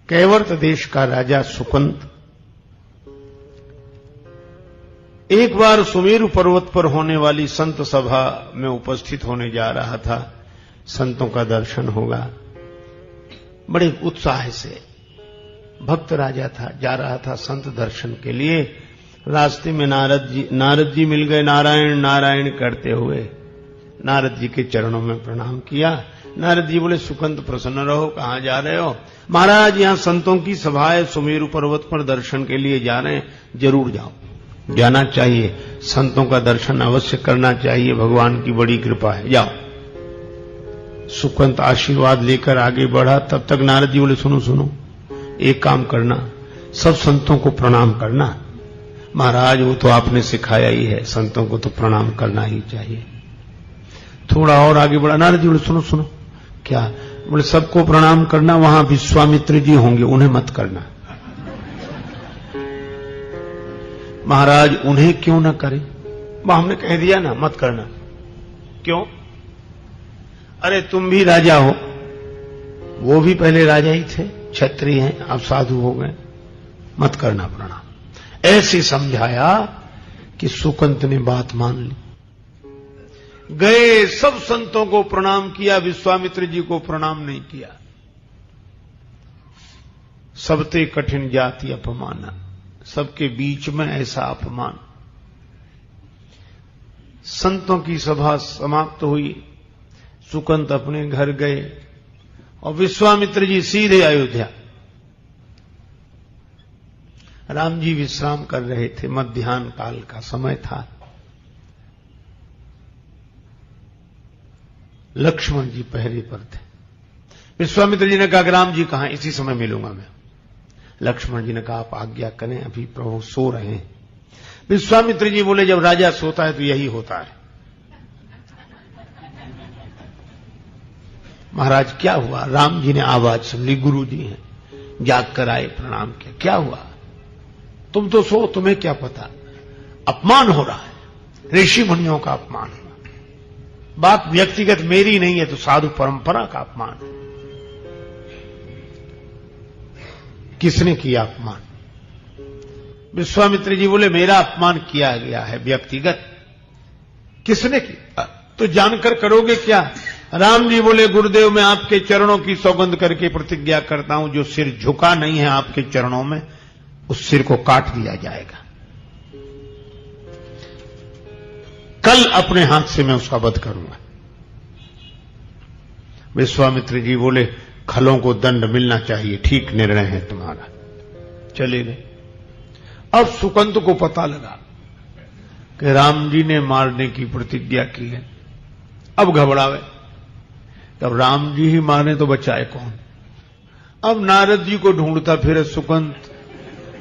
कैवर्त देश का राजा सुकंत एक बार सुमेरु पर्वत पर होने वाली संत सभा में उपस्थित होने जा रहा था। संतों का दर्शन होगा, बड़े उत्साह से भक्त राजा था, जा रहा था संत दर्शन के लिए। रास्ते में नारद जी मिल गए। नारायण नारायण करते हुए नारद जी के चरणों में प्रणाम किया। नारद जी बोले, सुकंत प्रसन्न रहो, कहां जा रहे हो? महाराज, यहां संतों की सभा है, सुमेरु पर्वत पर दर्शन के लिए जा रहे हैं। जरूर जाओ, जाना चाहिए, संतों का दर्शन अवश्य करना चाहिए, भगवान की बड़ी कृपा है, जाओ। सुकंत आशीर्वाद लेकर आगे बढ़ा। तब तक नारद जी बोले, सुनो सुनो, एक काम करना, सब संतों को प्रणाम करना। महाराज, वो तो आपने सिखाया ही है, संतों को तो प्रणाम करना ही चाहिए। थोड़ा और आगे बढ़ा। नारद जी बोले, सुनो सुनो। क्या? बोले, सबको प्रणाम करना, वहां विश्वामित्र जी होंगे, उन्हें मत करना। महाराज, उन्हें क्यों ना करें? वह हमने कह दिया ना, मत करना। क्यों? अरे तुम भी राजा हो, वो भी पहले राजा ही थे, क्षत्रिय हैं, अब साधु हो गए, मत करना प्रणाम। ऐसे समझाया कि सुकंत ने बात मान ली। गए, सब संतों को प्रणाम किया, विश्वामित्र जी को प्रणाम नहीं किया। सबते कठिन जाति अपमान, सबके बीच में ऐसा अपमान। संतों की सभा समाप्त हुई, सुकंत अपने घर गए और विश्वामित्र जी सीधे अयोध्या। राम जी विश्राम कर रहे थे, मध्याह्न काल का समय था। लक्ष्मण जी पहरे पर थे। विश्वामित्र जी ने कहा, राम जी कहां? इसी समय मिलूंगा मैं। लक्ष्मण जी ने कहा, आप आज्ञा करें, अभी प्रभु सो रहे हैं। विश्वामित्र जी बोले, जब राजा सोता है तो यही होता है। महाराज, क्या हुआ? राम जी ने आवाज सुन ली, गुरु जी हैं, जाग कर आए, प्रणाम किया। क्या हुआ? तुम तो सो, तुम्हें क्या पता? अपमान हो रहा है, ऋषि मुनियों का अपमान हो रहा है। बात व्यक्तिगत मेरी नहीं है, तो साधु परंपरा का अपमान है। किसने किया अपमान? विश्वामित्र जी बोले, मेरा अपमान किया गया है व्यक्तिगत। किसने किया? तो जानकर करोगे क्या? राम जी बोले, गुरुदेव, मैं आपके चरणों की सौगंध करके प्रतिज्ञा करता हूं, जो सिर झुका नहीं है आपके चरणों में, उस सिर को काट दिया जाएगा। कल अपने हाथ से मैं उसका वध करूंगा। विश्वामित्र जी बोले, खलों को दंड मिलना चाहिए, ठीक निर्णय है तुम्हारा। चले गए। अब सुकंत को पता लगा कि राम जी ने मारने की प्रतिज्ञा की है। अब घबरावे, तब राम जी ही मारे तो बचाए कौन? अब नारद जी को ढूंढता फिरे सुकंत,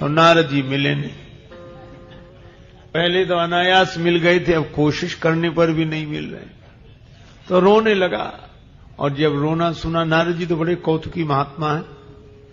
तो नारद जी मिले नहीं। पहले तो अनायास मिल गए थे, अब कोशिश करने पर भी नहीं मिल रहे, तो रोने लगा। और जब रोना सुना, नारद जी तो बड़े कौतुकी महात्मा हैं,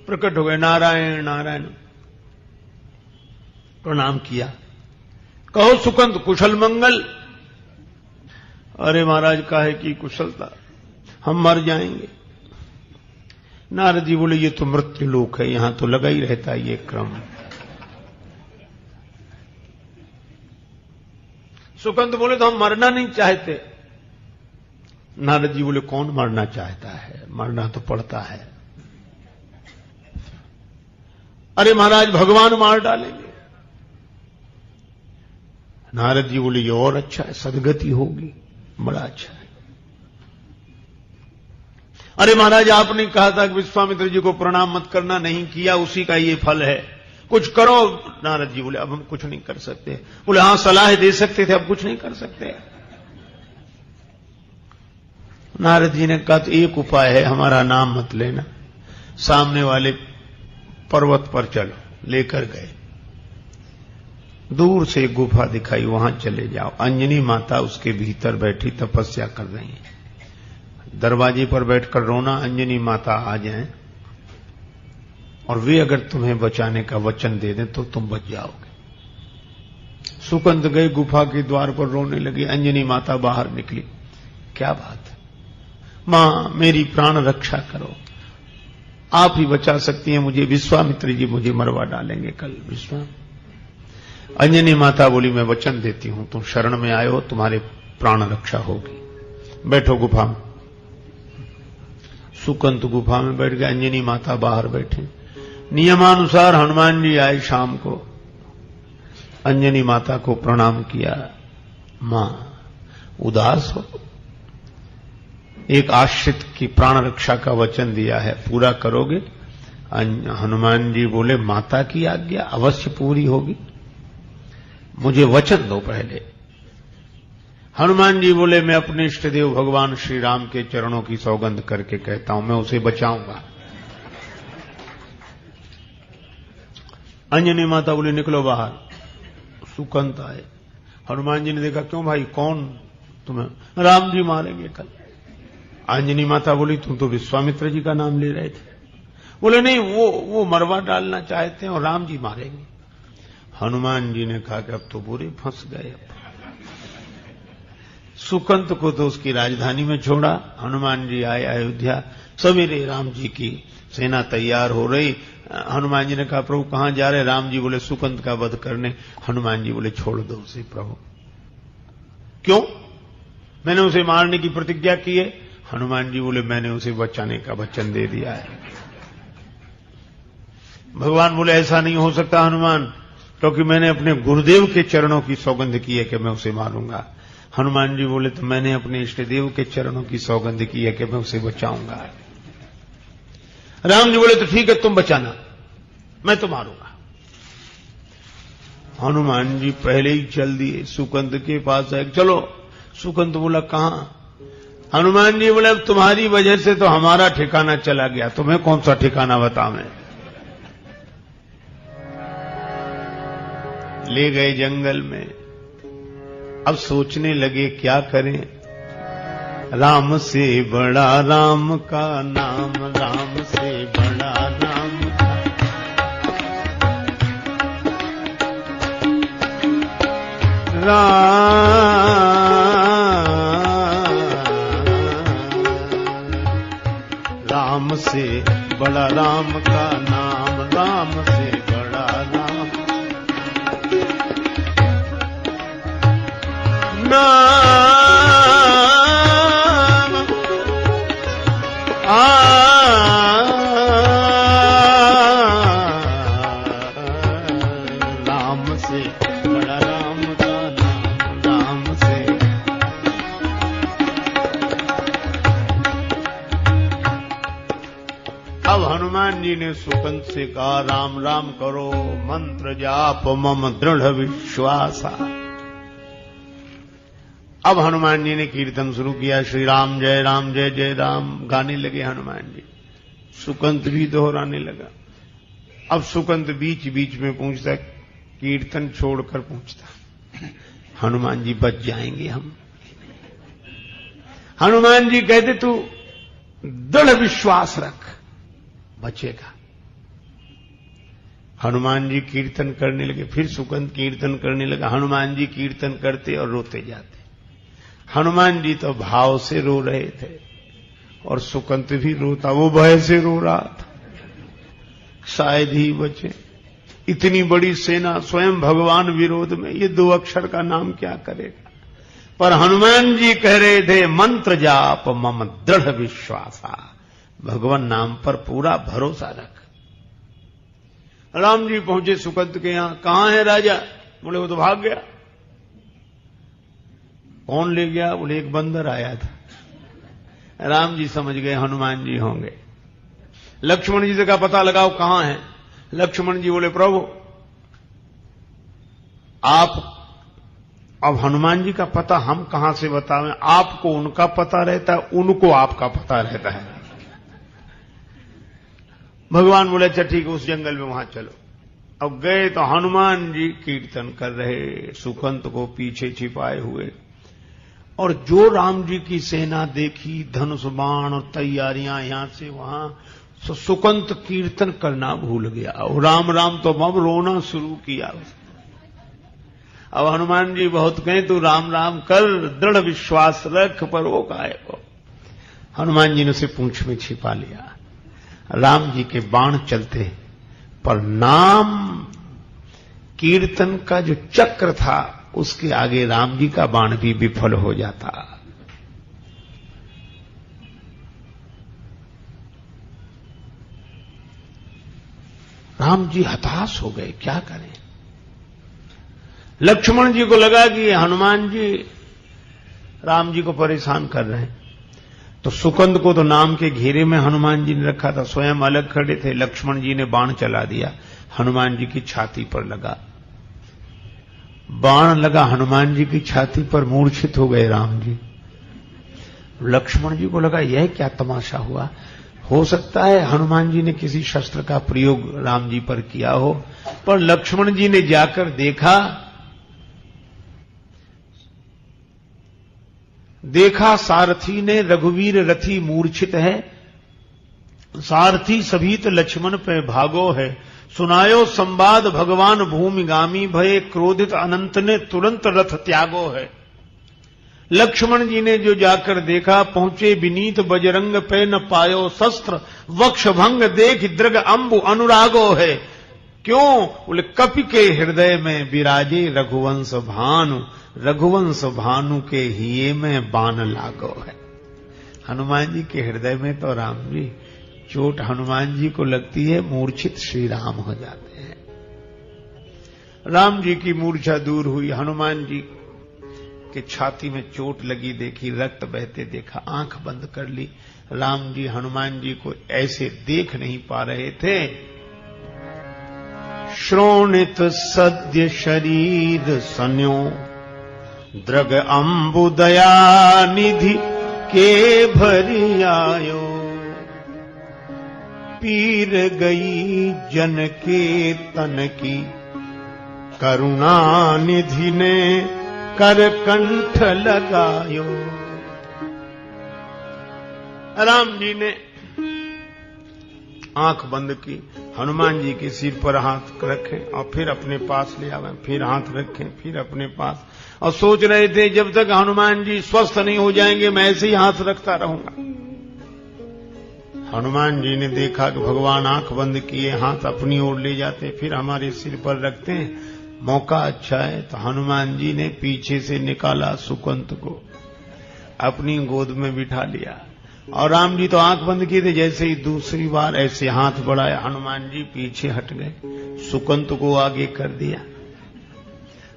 प्रकट हो गए, नारायण नारायण, प्रणाम किया। कहो सुकंत, कुशल मंगल? अरे महाराज, काहे की कुशलता, हम मर जाएंगे। नारद जी बोले, ये तो मृत्यु लोक है, यहां तो लगा ही रहता है ये क्रम। सुकंत बोले, तो हम मरना नहीं चाहते। नारद जी बोले, कौन मरना चाहता है? मरना तो पड़ता है। अरे महाराज, भगवान मार डालेंगे। नारद जी बोले, ये और अच्छा है, सदगति होगी, बड़ा अच्छा है। अरे महाराज, आपने कहा था कि विश्वामित्र जी को प्रणाम मत करना, नहीं किया, उसी का ये फल है, कुछ करो। नारद जी बोले, अब हम कुछ नहीं कर सकते। बोले, हां सलाह दे सकते थे, अब कुछ नहीं कर सकते। नारद जी ने कहा, तो एक उपाय है, हमारा नाम मत लेना, सामने वाले पर्वत पर चलो। लेकर गए, दूर से एक गुफा दिखाई, वहां चले जाओ। अंजनी माता उसके भीतर बैठी तपस्या कर रही है। दरवाजे पर बैठकर रोना, अंजनी माता आ जाएं और वे अगर तुम्हें बचाने का वचन दे दें तो तुम बच जाओगे। सुकंत गए, गुफा के द्वार पर रोने लगी। अंजनी माता बाहर निकली, क्या बात है? मां, मेरी प्राण रक्षा करो। आप ही बचा सकती हैं मुझे, विश्वामित्र जी मुझे मरवा डालेंगे कल। अंजनी माता बोली मैं वचन देती हूं, तुम शरण में आए हो, तुम्हारे प्राण रक्षा होगी, बैठो गुफा में। सुकंत गुफा में बैठ गए, अंजनी माता बाहर बैठे। नियमानुसार हनुमान जी आए शाम को, अंजनी माता को प्रणाम किया। मां उदास हो, एक आश्रित की प्राण रक्षा का वचन दिया है, पूरा करोगे? हनुमान जी बोले माता की आज्ञा अवश्य पूरी होगी, मुझे वचन दो पहले। हनुमान जी बोले मैं अपने इष्ट देव भगवान श्री राम के चरणों की सौगंध करके कहता हूं, मैं उसे बचाऊंगा। अंजनी माता बोली निकलो बाहर। सुकंत आए, हनुमान जी ने देखा क्यों भाई, कौन तुम्हें? राम जी मारेंगे कल। अंजनी माता बोली तुम तो विश्वामित्र जी का नाम ले रहे थे। बोले नहीं, वो मरवा डालना चाहते हैं और राम जी मारेंगे। हनुमान जी ने कहा कि अब तो बुरे फंस गए। सुकंत को तो उसकी राजधानी में छोड़ा। हनुमान जी आए अयोध्या, सवेरे राम जी की सेना तैयार हो रही। हनुमान जी ने कहा प्रभु कहां जा रहे? राम जी बोले सुकंत का वध करने। हनुमान जी बोले छोड़ दो उसे प्रभु। क्यों? मैंने उसे मारने की प्रतिज्ञा की है। हनुमान जी बोले मैंने उसे बचाने का वचन दे दिया है। भगवान बोले ऐसा नहीं हो सकता हनुमान, क्योंकि मैंने अपने गुरुदेव के चरणों की सौगंध की है कि मैं उसे मारूंगा। हनुमान जी बोले तो मैंने अपने इष्ट देव के चरणों की सौगंध की है कि मैं उसे बचाऊंगा। राम जी बोले तो ठीक है तुम बचाना, मैं तो मारूंगा। हनुमान जी पहले ही चल दिए सुकंत के पास आए। चलो, सुकंत बोला कहां? हनुमान जी बोले अब तुम्हारी वजह से तो हमारा ठिकाना चला गया, तुम्हें कौन सा ठिकाना बताऊं? ले गए जंगल में। अब सोचने लगे क्या करें। राम से बड़ा राम का नाम, राम से बड़ा राम का। राम से बड़ा राम का नाम, राम से बड़ा राम नाम। राम से बड़ा राम का नाम, राम से। अब हनुमान जी ने सुकंत से कहा राम राम करो, मंत्र जाप मम दृढ़ विश्वासा। अब हनुमान जी ने कीर्तन शुरू किया, श्री राम जय जय राम गाने लगे हनुमान जी। सुकंत भी दोहराने लगा। अब सुकंत बीच बीच में पूछता, कीर्तन छोड़कर पूछता हनुमान जी बच जाएंगे हम? हनुमान जी कहते तू दृढ़ विश्वास रख, बचेगा। हनुमान जी कीर्तन करने लगे। फिर सुकंत कीर्तन करने लगा। हनुमान जी कीर्तन करते और रोते जाते। हनुमान जी तो भाव से रो रहे थे और सुकंत भी रोता, वो भय से रो रहा था, शायद ही बचे। इतनी बड़ी सेना, स्वयं भगवान विरोध में, ये दो अक्षर का नाम क्या करेगा? पर हनुमान जी कह रहे थे मंत्र जाप मम दृढ़ विश्वासा, भगवान नाम पर पूरा भरोसा रख। राम जी पहुंचे सुकंत के यहां। कहां है राजा? बोले वो तो भाग गया। कौन ले गया? बोले एक बंदर आया था। राम जी समझ गए हनुमान जी होंगे। लक्ष्मण जी से का पता लगाओ कहां है। लक्ष्मण जी बोले प्रभु आप, अब हनुमान जी का पता हम कहां से बतावें? आपको उनका पता रहता है, उनको आपका पता रहता है। भगवान बोले अच्छा ठीक है, उस जंगल में वहां चलो। अब गए तो हनुमान जी कीर्तन कर रहे, सुकंत को पीछे छिपाए हुए। और जो राम जी की सेना देखी, धनुष बाण और तैयारियां यहां से वहां, तो सुकंत कीर्तन करना भूल गया और राम राम तो अब रोना शुरू किया। अब हनुमान जी बहुत कहे तू राम राम कर, दृढ़ विश्वास रख, पर वो गायब हो। हनुमान जी ने उसे पूंछ में छिपा लिया। राम जी के बाण चलते, पर नाम कीर्तन का जो चक्र था उसके आगे राम जी का बाण भी विफल हो जाता। राम जी हताश हो गए, क्या करें। लक्ष्मण जी को लगा कि हनुमान जी राम जी को परेशान कर रहे हैं, तो सुकंद को तो नाम के घेरे में हनुमान जी ने रखा था, स्वयं अलग खड़े थे। लक्ष्मण जी ने बाण चला दिया, हनुमान जी की छाती पर लगा। बाण लगा हनुमान जी की छाती पर, मूर्छित हो गए राम जी। लक्ष्मण जी को लगा यह क्या तमाशा हुआ, हो सकता है हनुमान जी ने किसी शस्त्र का प्रयोग राम जी पर किया हो। पर लक्ष्मण जी ने जाकर देखा सारथी ने रघुवीर रथी मूर्छित है, सारथी सभीत लक्ष्मण पे भागो है, सुनायो संवाद भगवान भूमिगामी भये, क्रोधित अनंत ने तुरंत रथ त्यागो है। लक्ष्मण जी ने जो जाकर देखा, पहुंचे विनीत बजरंग पे न पायो शस्त्र, वक्ष भंग देख दृग अंबु अनुरागो है। क्यों? बोले कपि के हृदय में विराजे रघुवंश भानु, रघुवंश भानु के हिये में बाण लागो है। हनुमान जी के हृदय में तो राम जी, चोट हनुमान जी को लगती है, मूर्छित श्री राम हो जाते हैं। राम जी की मूर्छा दूर हुई, हनुमान जी के छाती में चोट लगी, देखी रक्त बहते देखा, आंख बंद कर ली। राम जी हनुमान जी को ऐसे देख नहीं पा रहे थे। श्रोणित सद्य शरीर सन्यो, द्रग अंबु दया निधि के भरी आयो, पीर गई जन के तन की, करुणा निधि ने कर कंठ लगायो। राम जी ने आंख बंद की, हनुमान जी के सिर पर हाथ रखे और फिर अपने पास ले आवे, फिर हाथ रखे, फिर अपने पास, और सोच रहे थे जब तक हनुमान जी स्वस्थ नहीं हो जाएंगे मैं ऐसे ही हाथ रखता रहूंगा। हनुमान जी ने देखा कि भगवान आंख बंद किए हाथ अपनी ओर ले जाते, फिर हमारे सिर पर रखते हैं, मौका अच्छा है। तो हनुमान जी ने पीछे से निकाला सुकंत को, अपनी गोद में बिठा लिया, और राम जी तो आंख बंद किए थे। जैसे ही दूसरी बार ऐसे हाथ बढ़ाया, हनुमान जी पीछे हट गए, सुकंत को आगे कर दिया।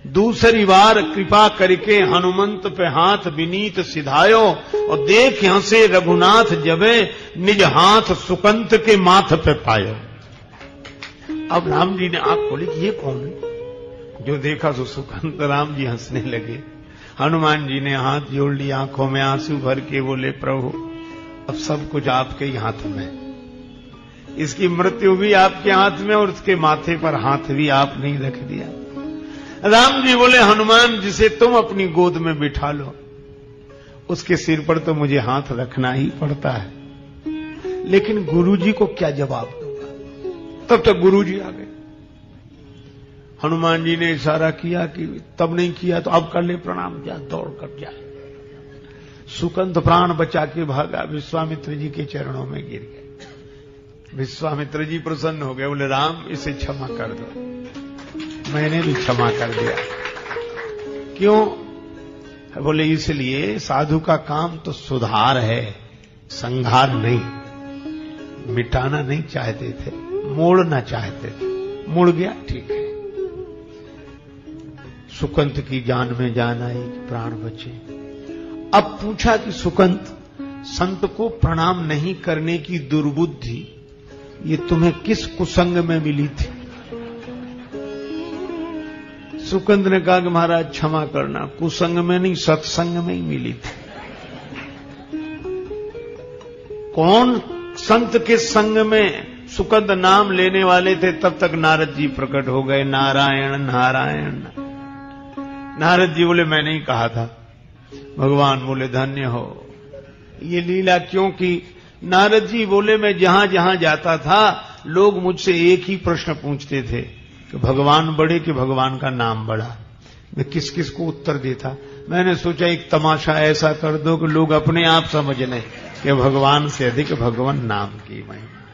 दूसरी बार कृपा करके हनुमंत पे हाथ विनीत सिधायो, और देख हंसे रघुनाथ जबे, निज हाथ सुकंत के माथ पे पायो। अब राम जी ने आंख खोली कि ये कौन है, जो देखा तो सुकंत। राम जी हंसने लगे। हनुमान जी ने हाथ जोड़ लिया, आंखों में आंसू भर के बोले, प्रभु अब सब कुछ आपके ही हाथ में, इसकी मृत्यु भी आपके हाथ में और उसके माथे पर हाथ भी आपने ही रख दिया। राम जी बोले, हनुमान जिसे तुम अपनी गोद में बिठा लो, उसके सिर पर तो मुझे हाथ रखना ही पड़ता है, लेकिन गुरुजी को क्या जवाब दूंगा। तब तक गुरुजी आ गए। हनुमान जी ने इशारा किया कि तब नहीं किया तो अब कर ले प्रणाम, जा दौड़ कर जा। सुकंत प्राण बचा के भागा, विश्वामित्र जी के चरणों में गिर गए। विश्वामित्र जी प्रसन्न हो गए, बोले राम इसे क्षमा कर दो। मैंने भी क्षमा कर दिया। क्यों? बोले इसलिए साधु का काम तो सुधार है, संहार नहीं। मिटाना नहीं चाहते थे, मोड़ना चाहते थे, मुड़ गया ठीक है। सुकंत की जान में जान आई, प्राण बचे। अब पूछा कि सुकंत, संत को प्रणाम नहीं करने की दुर्बुद्धि ये तुम्हें किस कुसंग में मिली थी? सुकंत ने कहा कि महाराज क्षमा करना, कुसंग में नहीं सत्संग में ही मिली थी। कौन संत के संग में सुकंत नाम लेने वाले थे, तब तक नारद जी प्रकट हो गए। नारायण नारायण। नारद जी बोले मैंने ही कहा था। भगवान बोले धन्य हो। ये लीला क्योंकि नारद जी बोले मैं जहां जहां जाता था लोग मुझसे एक ही प्रश्न पूछते थे कि भगवान बड़े कि भगवान का नाम बड़ा। मैं किस किस को उत्तर देता। मैंने सोचा एक तमाशा ऐसा कर दो कि लोग अपने आप समझ लें कि भगवान से अधिक भगवान नाम की महिमा।